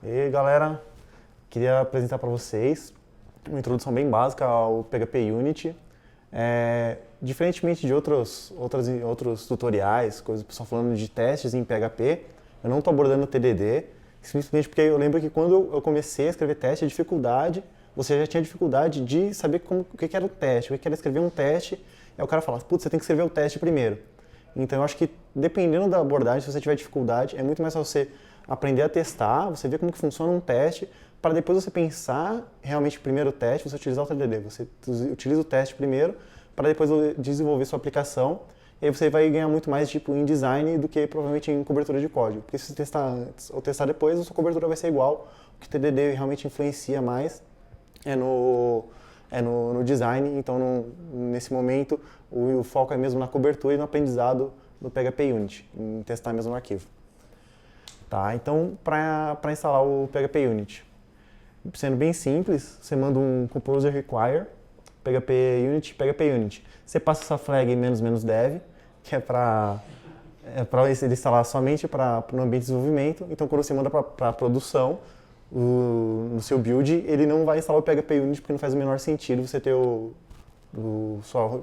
E aí, galera, queria apresentar para vocês uma introdução bem básica ao PHP Unity. Diferentemente de outros tutoriais, coisas pessoal falando de testes em PHP, eu não estou abordando o TDD, simplesmente porque eu lembro que quando eu comecei a escrever teste, a dificuldade, você já tinha dificuldade de saber o que era o teste, o que era escrever um teste, aí o cara fala, putz, você tem que escrever o teste primeiro. Então eu acho que dependendo da abordagem, se você tiver dificuldade, é muito mais fácil você aprender a testar, você ver como que funciona um teste, para depois você pensar realmente primeiro o teste, você utilizar o TDD. Você utiliza o teste primeiro, para depois desenvolver sua aplicação, e aí você vai ganhar muito mais tipo em design do que provavelmente em cobertura de código. Porque se você testar antes ou testar depois, a sua cobertura vai ser igual. O que o TDD realmente influencia mais no design, então nesse momento o foco é mesmo na cobertura e no aprendizado do PHP Unity, em testar mesmo o arquivo. Tá, então para instalar o PHP Unity, sendo bem simples, você manda um composer require PHP Unity. Você passa essa flag "-dev", que é para ele instalar somente no ambiente de desenvolvimento. Então quando você manda para a produção, no seu build, ele não vai instalar o PHP Unity porque não faz o menor sentido você ter o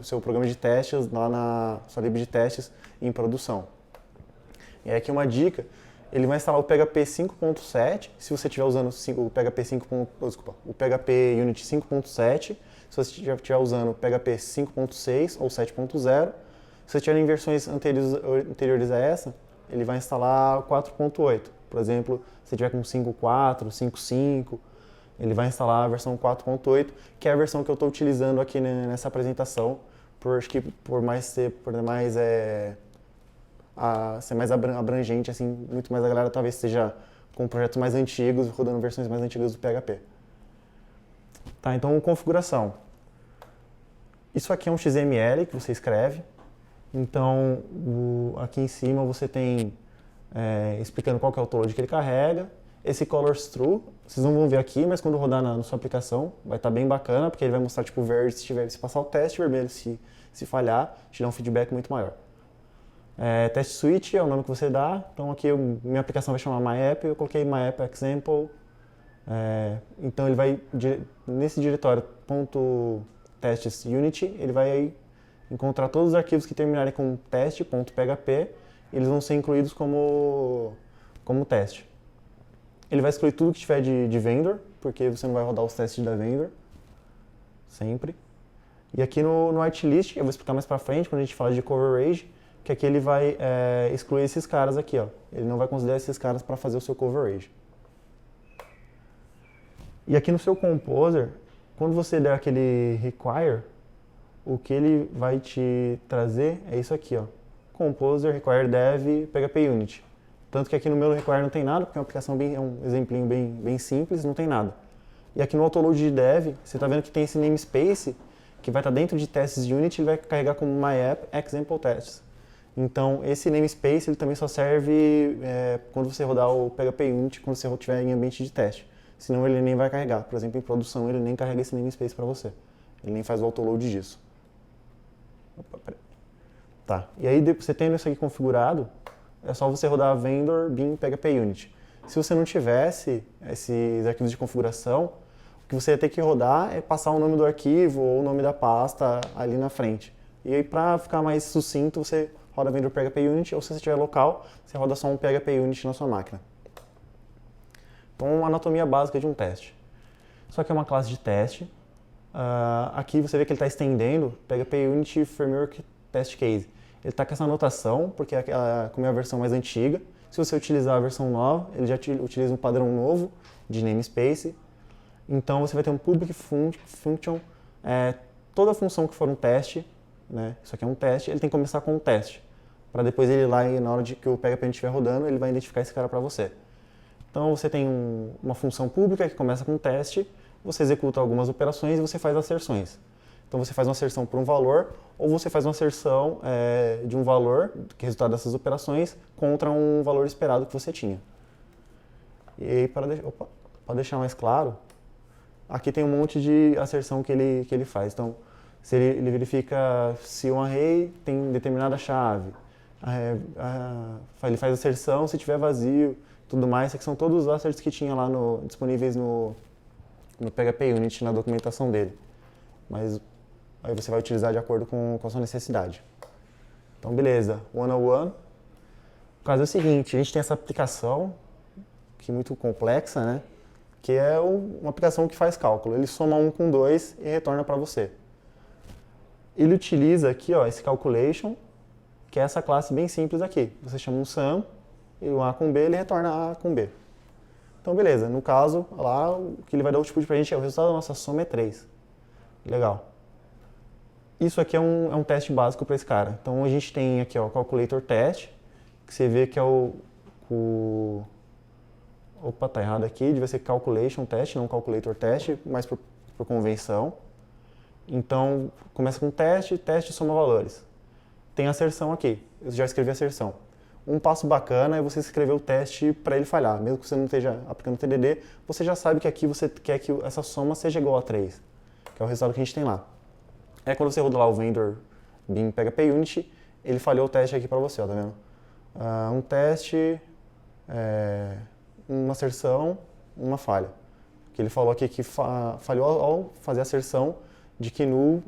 seu programa de testes lá na sua lib de testes em produção. E aí aqui uma dica, ele vai instalar o PHP 5.7, se você estiver usando o PHP Unity 5.7, se você estiver usando o PHP 5.6 ou 7.0, se você estiver em versões anteriores a essa, ele vai instalar 4.8. Por exemplo, se tiver com 5.4, 5.5, ele vai instalar a versão 4.8, que é a versão que eu estou utilizando aqui nessa apresentação, por ser mais abrangente, assim, muito mais a galera talvez esteja com projetos mais antigos, rodando versões mais antigas do PHP. Tá, então configuração. Isso aqui é um XML que você escreve, então aqui em cima você tem explicando qual que é o autoload que ele carrega. Esse colors true, vocês não vão ver aqui, mas quando rodar na sua aplicação vai estar bem bacana, porque ele vai mostrar tipo verde se passar o teste, vermelho se falhar, te dá um feedback muito maior. Test suite é o nome que você dá, então aqui minha aplicação vai chamar MyApp, eu coloquei MyApp Example. Então ele vai, nesse diretório .testes Unity, ele vai aí encontrar todos os arquivos que terminarem com teste.php, eles vão ser incluídos como teste. Ele vai excluir tudo que tiver de vendor, porque você não vai rodar os testes da vendor, sempre. E aqui no whitelist, eu vou explicar mais pra frente, quando a gente fala de coverage, que aqui ele vai excluir esses caras aqui, ó. Ele não vai considerar esses caras para fazer o seu coverage. E aqui no seu composer, quando você der aquele require, o que ele vai te trazer é isso aqui, ó. Composer require dev PHP Unity. Tanto que aqui no meu require não tem nada, porque é uma aplicação é um exemplinho bem simples, não tem nada. E aqui no autoload de dev, você está vendo que tem esse namespace que vai estar dentro de testes Unity, ele vai carregar como MyApp Example Tests. Então esse namespace ele também só serve quando você rodar o PHP Unity, quando você estiver em ambiente de teste. Senão ele nem vai carregar. Por exemplo, em produção ele nem carrega esse namespace para você. Ele nem faz o autoload disso. Opa, peraí. Tá. E aí você tendo isso aqui configurado, é só você rodar vendor bin PHP Unity. Se você não tivesse esses arquivos de configuração, o que você ia ter que rodar é passar o nome do arquivo ou o nome da pasta ali na frente. E aí para ficar mais sucinto, você roda vendor PHP Unity, ou se você estiver local, você roda só um PHP Unity na sua máquina. Então, anatomia básica de um teste. Isso aqui é uma classe de teste. Aqui você vê que ele está estendendo PHP Unity Framework Test Case. Ele está com essa anotação, porque como é a versão mais antiga. Se você utilizar a versão nova, ele já utiliza um padrão novo de namespace. Então você vai ter um public function. Toda função que for um teste, né, isso aqui é um teste, ele tem que começar com um teste. Para depois ele ir lá e na hora de que o PHP estiver rodando, ele vai identificar esse cara para você. Então você tem uma função pública que começa com um teste, você executa algumas operações e você faz asserções. Então você faz uma asserção por um valor, ou você faz uma asserção de um valor, que é resultado dessas operações, contra um valor esperado que você tinha. E aí, para deixar mais claro, aqui tem um monte de asserção que ele faz. Então, se ele verifica se um array tem determinada chave, ele faz asserção se tiver vazio, tudo mais. Esses aqui são todos os assets que tinha lá disponíveis no PHP Unit, na documentação dele. Mas aí você vai utilizar de acordo com a sua necessidade. Então, beleza. One-on-one. O caso é o seguinte, a gente tem essa aplicação, que é muito complexa, né? Que é uma aplicação que faz cálculo. Ele soma 1 com 2 e retorna para você. Ele utiliza aqui, ó, esse calculation, que é essa classe bem simples aqui. Você chama um sum, e o A com B, ele retorna A com B. Então, beleza. No caso, lá, o que ele vai dar o output pra gente é o resultado da nossa soma é 3. Legal. Isso aqui é um teste básico para esse cara. Então, a gente tem aqui, ó, o calculator test, que você vê que é Opa, tá errado aqui, devia ser calculation test, não calculator test, mas por convenção. Então, começa com teste soma valores. Tem a asserção aqui, eu já escrevi a asserção. Um passo bacana é você escrever o teste para ele falhar. Mesmo que você não esteja aplicando TDD, você já sabe que aqui você quer que essa soma seja igual a 3, que é o resultado que a gente tem lá. É quando você roda lá o vendor bin PHP Unit, ele falhou o teste aqui para você, ó, tá vendo? Um teste, uma asserção, uma falha. Que ele falou aqui que falhou ao fazer a asserção de que null,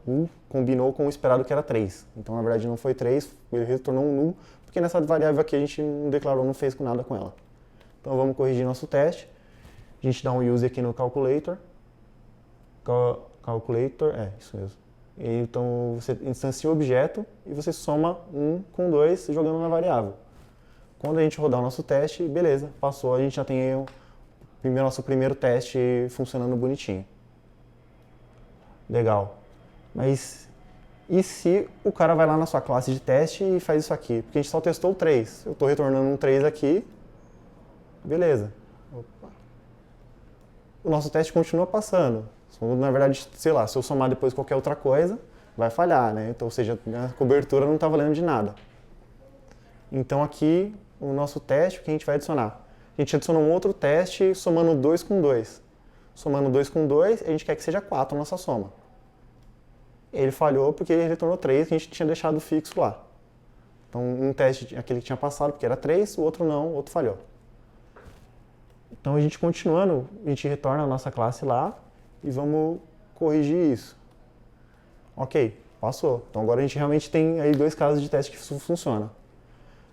null combinou com o esperado que era 3. Então, na verdade, não foi 3, ele retornou um null, porque nessa variável aqui a gente não declarou, não fez nada com ela. Então, vamos corrigir nosso teste. A gente dá um use aqui no calculator. Calculator, isso mesmo. Então, você instancia o objeto e você soma 1 com 2 jogando na variável. Quando a gente rodar o nosso teste, beleza, passou, a gente já tem aí nosso primeiro teste funcionando bonitinho. Legal. Mas e se o cara vai lá na sua classe de teste e faz isso aqui? Porque a gente só testou o 3. Eu estou retornando um 3 aqui. Beleza. Opa. O nosso teste continua passando. Na verdade, sei lá, se eu somar depois qualquer outra coisa, vai falhar, né? Então, ou seja, a cobertura não está valendo de nada. Então aqui, o nosso teste, o que a gente vai adicionar? A gente adiciona um outro teste somando 2 com 2. Somando 2 com 2, a gente quer que seja 4 a nossa soma. Ele falhou porque ele retornou 3, que a gente tinha deixado fixo lá. Então, um teste, aquele que tinha passado, porque era 3, o outro não, o outro falhou. Então, a gente continuando, a gente retorna a nossa classe lá e vamos corrigir isso. Ok, passou. Então, agora a gente realmente tem aí 2 casos de teste que isso funciona.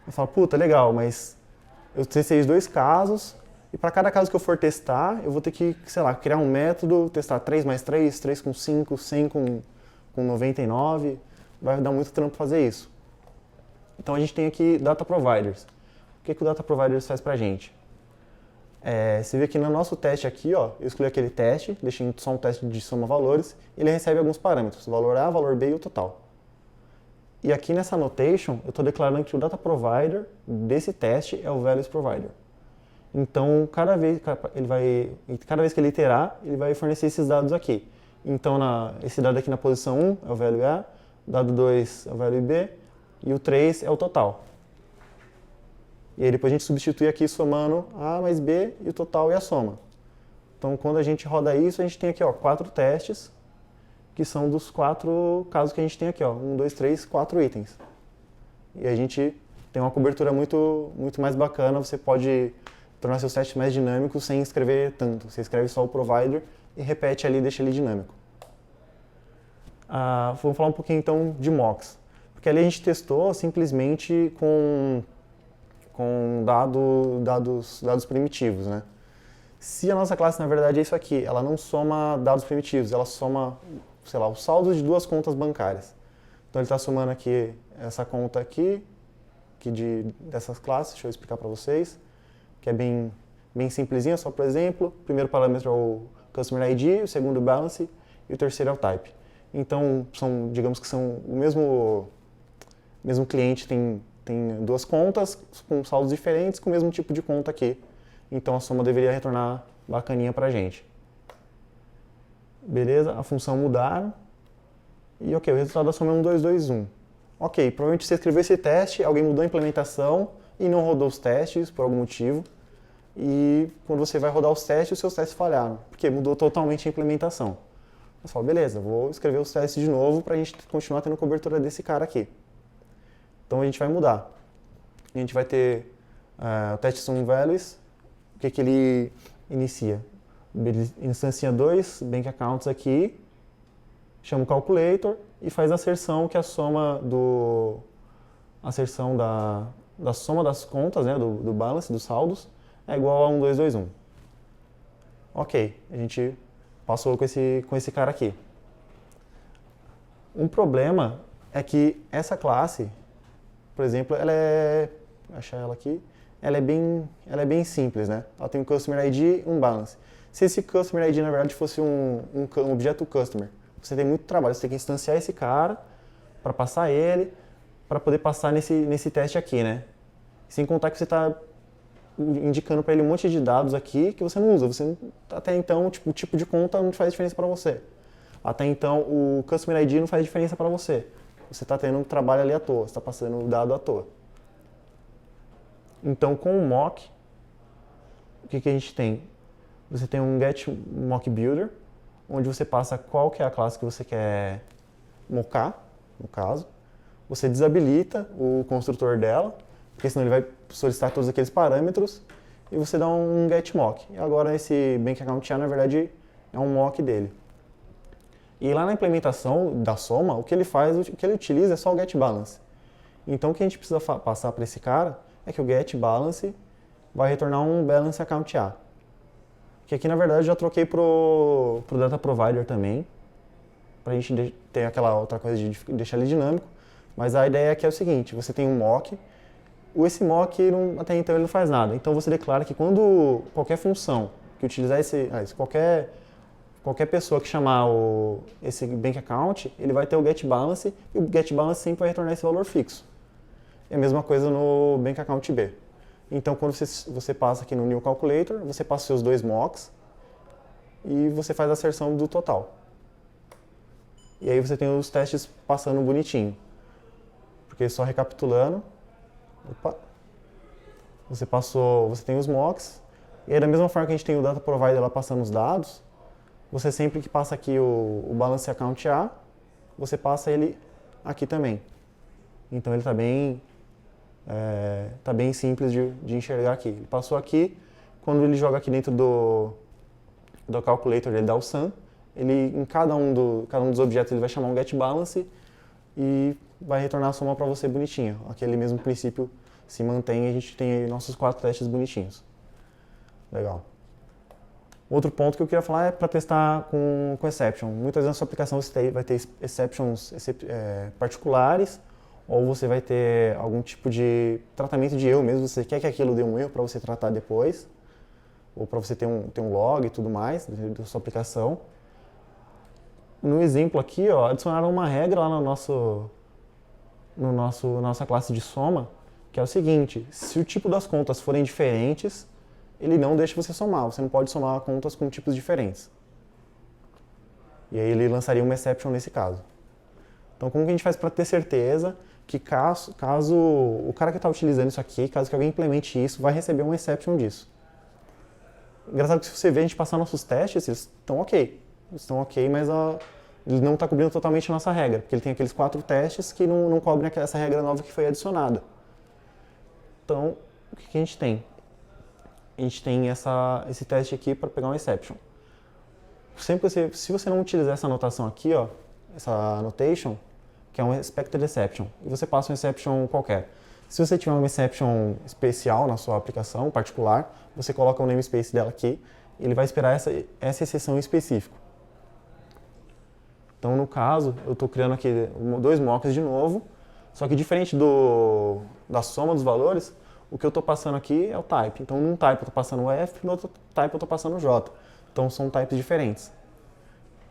Eu falo, puta, legal, mas eu testei os 2 casos, e para cada caso que eu for testar, eu vou ter que, sei lá, criar um método, testar 3 mais 3, 3 com 5, 100 com 99, vai dar muito trampo fazer isso. Então a gente tem aqui Data Providers. O que o Data Providers faz pra gente? Você vê que no nosso teste aqui, ó, eu escolhi aquele teste, deixei só um teste de soma valores, ele recebe alguns parâmetros, valor A, valor B e o total. E aqui nessa annotation, eu estou declarando que o Data Provider desse teste é o Values Provider. Então, cada vez que ele iterar, ele vai fornecer esses dados aqui. Então, esse dado aqui na posição 1 é o value A, o dado 2 é o value B e o 3 é o total. E aí depois a gente substitui aqui somando A mais B e o total e a soma. Então, quando a gente roda isso, a gente tem aqui, ó, 4 testes, que são dos 4 casos que a gente tem aqui, ó, 1, 2, 3, 4 itens. E a gente tem uma cobertura muito mais bacana, você pode tornar seus testes mais dinâmicos sem escrever tanto. Você escreve só o provider e repete ali, deixa ele dinâmico. Vamos falar um pouquinho então de mocks. Porque ali a gente testou simplesmente com dados primitivos, né? Se a nossa classe, na verdade, é isso aqui, ela não soma dados primitivos, ela soma, sei lá, o saldo de 2 contas bancárias. Então ele está somando aqui essa conta aqui dessas classes, deixa eu explicar para vocês, que é bem simplesinha, só por exemplo. O primeiro parâmetro é o Customer ID, o segundo o Balance e o terceiro é o Type. Então, digamos que são o mesmo cliente tem 2 contas com saldos diferentes com o mesmo tipo de conta aqui. Então a soma deveria retornar bacaninha pra gente. Beleza, a função mudaram. E ok, o resultado da soma é 1, 2, 2, 1. Ok, provavelmente você escreveu esse teste, alguém mudou a implementação e não rodou os testes por algum motivo. E quando você vai rodar os testes, os seus testes falharam, porque mudou totalmente a implementação. Você fala, beleza, vou escrever os testes de novo para a gente continuar tendo cobertura desse cara aqui. Então a gente vai mudar. A gente vai ter o teste SumValues, o que ele inicia? Ele instancia dois bank accounts aqui, chama o calculator e faz a asserção que é a soma da soma das contas, né, do balance, dos saldos, é igual a 1, 2, 2, 1. Ok, a gente passou com esse cara aqui. Um problema é que essa classe, por exemplo, vou achar ela aqui, ela é bem simples, né? Ela tem um Customer ID e um Balance. Se esse Customer ID, na verdade, fosse um objeto Customer, você tem muito trabalho, você tem que instanciar esse cara para passar ele, para poder passar nesse teste aqui, né? Sem contar que você está indicando para ele um monte de dados aqui que você não usa. Até então, o tipo de conta não faz diferença para você. Até então, o Customer ID não faz diferença para você. Você está tendo um trabalho ali à toa, você está passando o dado à toa. Então, com o mock, o que a gente tem? Você tem um get mock builder, onde você passa qual que é a classe que você quer mocar, no caso. Você desabilita o construtor dela, porque senão ele vai solicitar todos aqueles parâmetros, e você dá um get mock. E agora esse bank account na verdade, é um mock dele. E lá na implementação da soma, o que ele faz, o que ele utiliza é só o get balance. Então o que a gente precisa passar para esse cara é que o get balance vai retornar um balance account A. Que aqui na verdade eu já troquei pro data provider também, para a gente ter aquela outra coisa de deixar ele dinâmico. Mas a ideia aqui é o seguinte, você tem um mock, esse mock até então ele não faz nada. Então você declara que quando qualquer função que utilizar qualquer pessoa que chamar esse bank account, ele vai ter o get balance, e o get balance sempre vai retornar esse valor fixo. É a mesma coisa no bank account B. Então, quando você passa aqui no new calculator, você passa os seus dois mocks e você faz a asserção do total. E aí você tem os testes passando bonitinho. Porque só recapitulando, você tem os mocks, e aí da mesma forma que a gente tem o data provider lá passando os dados, você sempre que passa aqui o balance account A, você passa ele aqui também. Então ele está bem simples de enxergar aqui. Ele passou aqui, quando ele joga aqui dentro do calculator, ele dá o sum, em cada um dos objetos ele vai chamar um get balance e vai retornar a soma para você bonitinho. Aquele mesmo princípio se mantém e a gente tem aí nossos 4 testes bonitinhos. Legal. Outro ponto que eu queria falar é para testar com exception. Muitas vezes na sua aplicação você vai ter exceptions particulares, ou você vai ter algum tipo de tratamento de erro mesmo. Você quer que aquilo dê um erro para você tratar depois, ou para você ter um log e tudo mais da sua aplicação. No exemplo aqui, ó, adicionaram uma regra lá nossa classe de soma, que é o seguinte: se o tipo das contas forem diferentes, ele não deixa você somar. Você não pode somar contas com tipos diferentes. E aí ele lançaria uma exception nesse caso. Então, como que a gente faz para ter certeza que caso o cara que está utilizando isso aqui, caso que alguém implemente isso, vai receber uma exception disso? Engraçado que se você vê a gente passar nossos testes, eles estão ok. Mas ele não está cobrindo totalmente a nossa regra, porque ele tem aqueles 4 testes que não cobrem essa regra nova que foi adicionada. Então, o que a gente tem? A gente tem esse teste aqui para pegar uma exception. Se você não utilizar essa anotação aqui, ó, essa annotation, que é um expected exception, e você passa uma exception qualquer. Se você tiver uma exception especial na sua aplicação particular, você coloca o namespace dela aqui, e ele vai esperar essa exceção em específico. Então, no caso, eu estou criando aqui 2 mocks de novo, só que diferente da soma dos valores, o que eu estou passando aqui é o type. Então, num type eu estou passando o F, no outro type eu estou passando o J. Então, são types diferentes.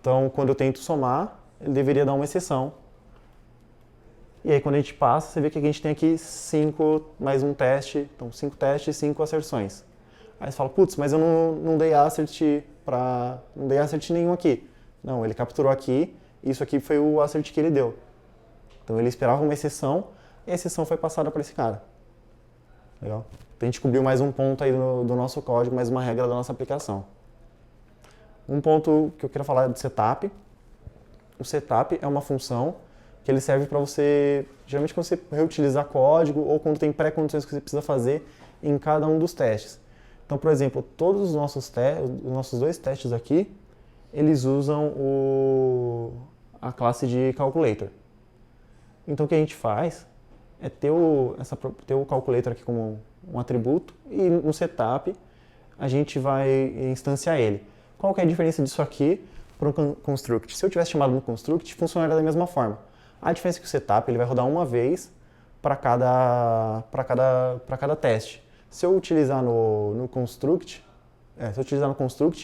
Então, quando eu tento somar, ele deveria dar uma exceção. E aí, quando a gente passa, você vê que a gente tem aqui 5 mais um teste. Então, 5 testes e 5 asserções. Aí você fala, putz, mas eu não dei assert não dei assert nenhum aqui. Não, ele capturou aqui, e isso aqui foi o assert que ele deu. Então, ele esperava uma exceção, e a exceção foi passada para esse cara. Legal? Então a gente cobriu mais um ponto aí do nosso código, mais uma regra da nossa aplicação. Um ponto que eu queria falar é do setup. O setup é uma função que ele serve para você, geralmente quando você reutilizar código ou quando tem pré-condições que você precisa fazer, em cada um dos testes. Então, por exemplo, todos os nossos dois testes aqui, eles usam a classe de calculator. Então, o que a gente faz é ter o calculator aqui como um atributo e no setup a gente vai instanciar ele. Qual que é a diferença disso aqui para um construct? Se eu tivesse chamado no construct, funcionaria da mesma forma. A diferença é que o setup ele vai rodar uma vez para cada teste. Se eu utilizar no construct,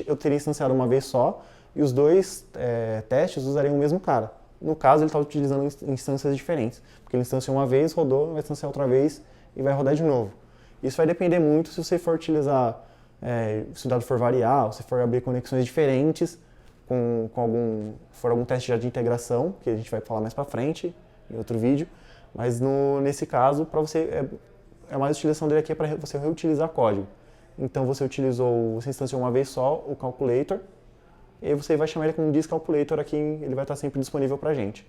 eu teria instanciado uma vez só e os dois testes usariam o mesmo cara. No caso, ele está utilizando instâncias diferentes, porque ele instanciou uma vez, rodou, vai instanciar outra vez e vai rodar de novo. Isso vai depender muito se você for utilizar, se o dado for variar, se for abrir conexões diferentes, for algum teste já de integração, que a gente vai falar mais para frente, em outro vídeo. Mas nesse caso, para você, a mais utilização dele aqui é para você reutilizar código. Então você instanciou uma vez só o calculator, e aí você vai chamar ele com thisCalculator aqui, ele vai estar sempre disponível para a gente.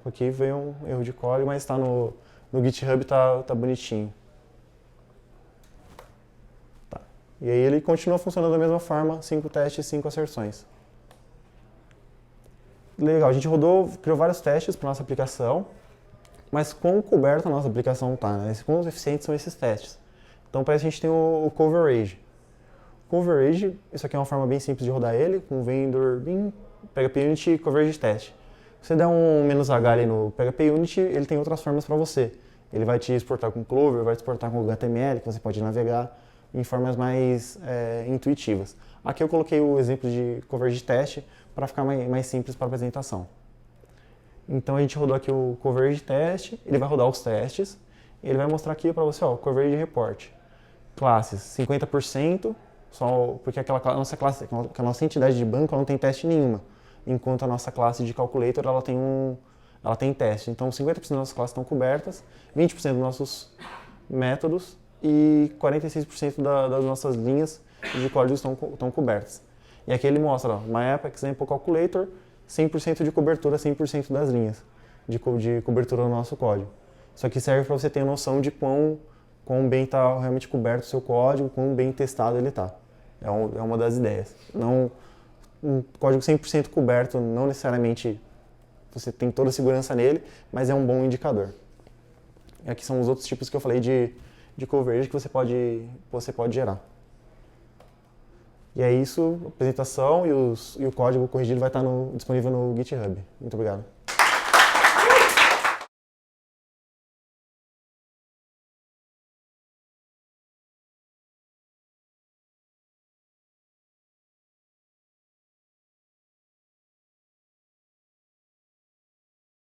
Aqui veio um erro de código, mas está no GitHub, tá bonitinho. Tá. E aí ele continua funcionando da mesma forma, 5 testes, 5 asserções. Legal, a gente criou vários testes para nossa aplicação, mas quão coberta a nossa aplicação está, né? Quão eficientes são esses testes. Então, para isso a gente tem o coverage. Coverage, isso aqui é uma forma bem simples de rodar ele, com o vendor bin, PHP Unit coverage test. Você der um "-h" ali no PHP Unit, ele tem outras formas para você. Ele vai te exportar com Clover, vai te exportar com HTML, que você pode navegar em formas mais intuitivas. Aqui eu coloquei o exemplo de coverage test para ficar mais simples para a apresentação. Então a gente rodou aqui o coverage test, ele vai rodar os testes, e ele vai mostrar aqui para você, ó, coverage report. Classes 50%, só porque a nossa entidade de banco ela não tem teste nenhuma, enquanto a nossa classe de calculator ela tem teste. Então 50% das nossas classes estão cobertas, 20% dos nossos métodos e 46% das nossas linhas de código estão cobertas. E aqui ele mostra, ó, My Example Calculator, 100% de cobertura, 100% das linhas de cobertura no nosso código. Isso aqui serve para você ter noção de quão bem está realmente coberto o seu código, quão bem testado ele está. É uma das ideias. Um código 100% coberto, não necessariamente você tem toda a segurança nele, mas é um bom indicador. E aqui são os outros tipos que eu falei de coverage que você pode gerar. E é isso, a apresentação e o código corrigido vai estar disponível no GitHub. Muito obrigado.